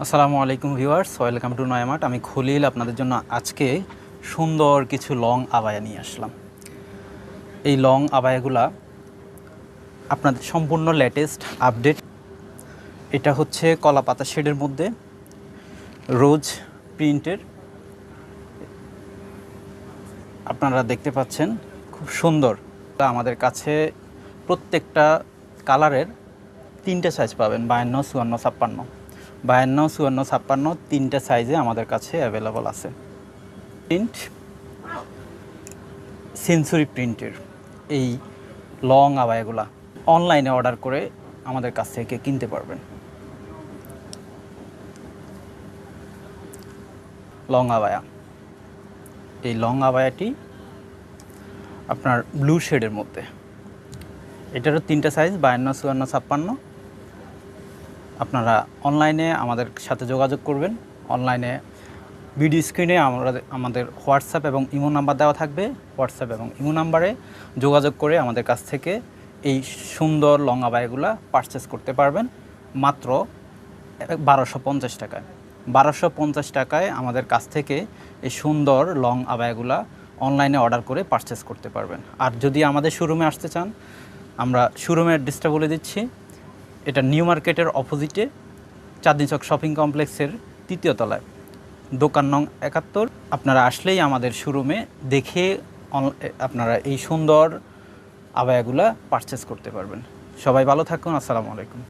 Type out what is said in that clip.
আসসালামু আলাইকুম viewers, welcome to নয়ামার্ট। আমি খলিল আপনাদের জন্য আজকে সুন্দর কিছু লং আবায়া নিয়ে আসলাম। এই লং আবায়াগুলা আপনাদের সম্পূর্ণ লেটেস্ট আপডেট। এটা হচ্ছে কলা পাতা শেডের মধ্যে রোজ প্রিন্টের। আপনারা দেখতে পাচ্ছেন খুব সুন্দর। আমাদের কাছে প্রত্যেকটা কালারের 3টে সাইজ পাবেন, 52, 54, 56। 52, 54, 56 3টে সাইজে আমাদের কাছে অ্যাভেলেবল আছে। প্রিন্ট সেঞ্চুরি প্রিন্টের এই লং আবায়াগুলা অনলাইনে অর্ডার করে আমাদের কাছ থেকে কিনতে পারবেন। লং আবায়া, এই লং আবায়াটি আপনার ব্লু শেডের মধ্যে। এটারও 3টে সাইজ, 52, 54, 56। আপনারা অনলাইনে আমাদের সাথে যোগাযোগ করবেন। অনলাইনে ভিডিও স্ক্রিনে আমাদের হোয়াটসঅ্যাপ এবং ইমো নাম্বার দেওয়া থাকবে। হোয়াটসঅ্যাপ এবং ইমো নাম্বারে যোগাযোগ করে আমাদের কাছ থেকে এই সুন্দর লং আবায়াগুলা পারচেস করতে পারবেন মাত্র 1250 টাকায়। 1250 টাকায় আমাদের কাছ থেকে এই সুন্দর লং আবায়াগুলা অনলাইনে অর্ডার করে পারচেস করতে পারবেন। আর যদি আমাদের শোরুমে আসতে চান, আমরা শোরুমের অ্যাড্রেসটা বলে দিচ্ছি। এটা নিউ মার্কেটের অপোজিটে চাঁদনী চক শপিং কমপ্লেক্সের 3য় তলায়, দোকান নং 71। আপনারা আসলেই আমাদের শোরুমে দেখে আপনারা এই সুন্দর আবায়াগুলা পারচেস করতে পারবেন। সবাই ভালো থাকুন। আসসালামু আলাইকুম।